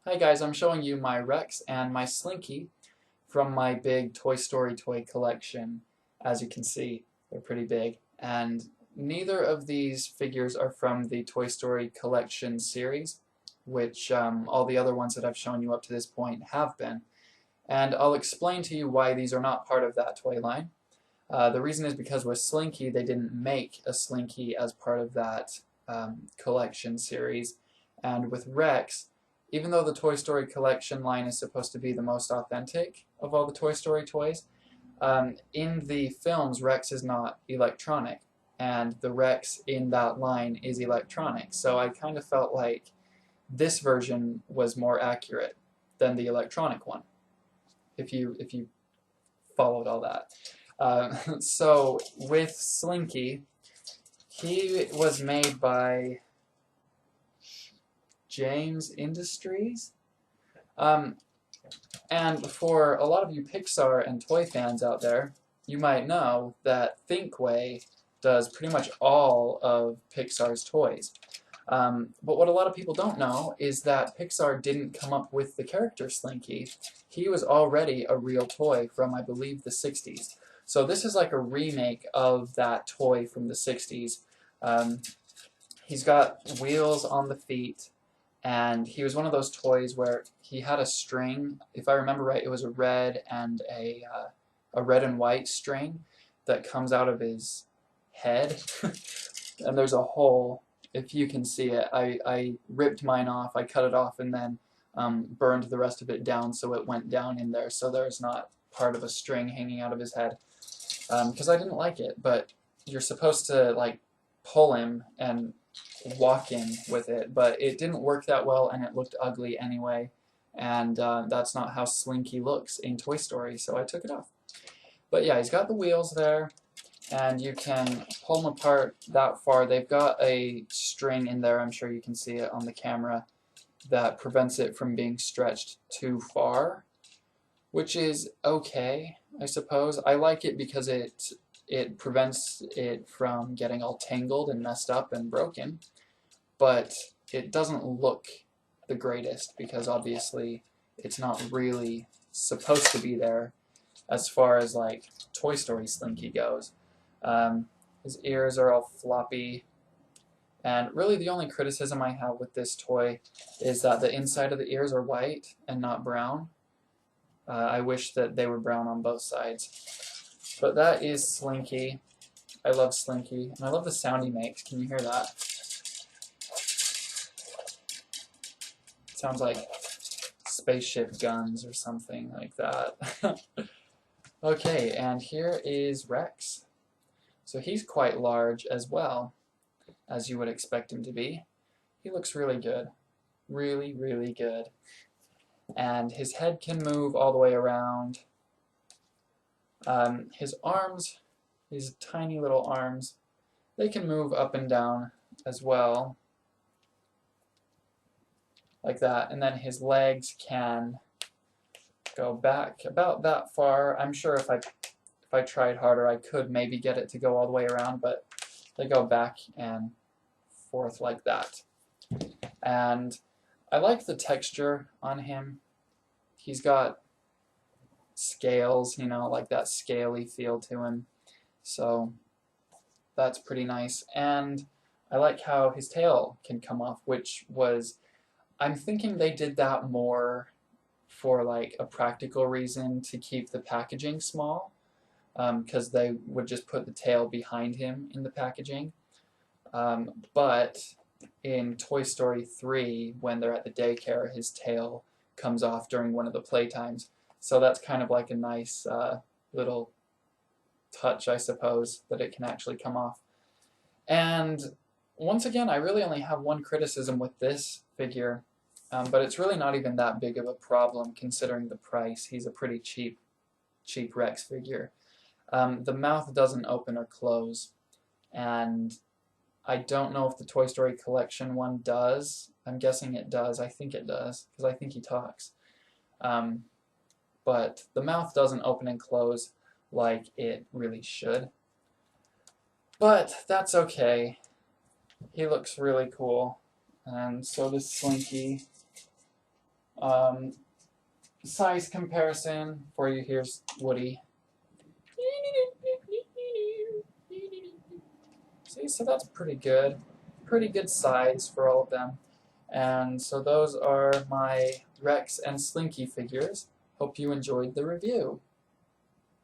Hi guys, I'm showing you my Rex and my Slinky from my big Toy Story toy collection. As you can see, they're pretty big. And neither of these figures are from the Toy Story collection series, which all the other ones that I've shown you up to this point have been. And I'll explain to you why these are not part of that toy line. The reason is because with Slinky, they didn't make a Slinky as part of that collection series. And with Rex, even though the Toy Story collection line is supposed to be the most authentic of all the Toy Story toys, in the films, Rex is not electronic, and the Rex in that line is electronic. So I kind of felt like this version was more accurate than the electronic one, if you followed all that. So with Slinky, he was made by James Industries. And for a lot of you Pixar and toy fans out there, you might know that Thinkway does pretty much all of Pixar's toys. But what a lot of people don't know is that Pixar didn't come up with the character Slinky. He was already a real toy from, I believe, the 60s. So this is like a remake of that toy from the 60s. He's got wheels on the feet, and he was one of those toys where he had a string. If I remember right, it was a red and a red and white string that comes out of his head, and there's a hole. If you can see it, I ripped mine off. I cut it off and then burned the rest of it down so it went down in there, so there's not part of a string hanging out of his head. Because I didn't like it, but you're supposed to like pull him and walk in with it, but it didn't work that well and it looked ugly anyway, and that's not how Slinky looks in Toy Story, so I took it off. But yeah, he's got the wheels there, and you can pull them apart that far. They've got a string in there, I'm sure you can see it on the camera, that prevents it from being stretched too far, which is okay, I suppose. I like it because it prevents it from getting all tangled and messed up and broken, but it doesn't look the greatest because obviously it's not really supposed to be there as far as like Toy Story Slinky goes. His ears are all floppy, and really the only criticism I have with this toy is that the inside of the ears are white and not brown. I wish that they were brown on both sides. But that is Slinky. I love Slinky, and I love the sound he makes. Can you hear that? It sounds like spaceship guns or something like that. Okay, and here is Rex. So he's quite large as well, as you would expect him to be. He looks really good. Really, really good. And his head can move all the way around. His arms, these tiny little arms, they can move up and down as well, like that. And then his legs can go back about that far. I'm sure if I tried harder, I could maybe get it to go all the way around, but they go back and forth like that. And I like the texture on him. He's got scales, you know, like that scaly feel to him. So that's pretty nice. And I like how his tail can come off, which was, I'm thinking they did that more for like a practical reason to keep the packaging small, because they would just put the tail behind him in the packaging. But in Toy Story 3, when they're at the daycare, his tail comes off during one of the playtimes. So that's kind of like a nice little touch, I suppose, that it can actually come off. And once again, I really only have one criticism with this figure, but it's really not even that big of a problem considering the price. He's a pretty cheap Rex figure. The mouth doesn't open or close, and I don't know if the Toy Story collection one does. I'm guessing it does. I think it does, because I think he talks. But the mouth doesn't open and close like it really should. But that's okay. He looks really cool, and so does Slinky. Size comparison for you, here's Woody. See, so that's pretty good. Pretty good size for all of them. And so those are my Rex and Slinky figures. Hope you enjoyed the review.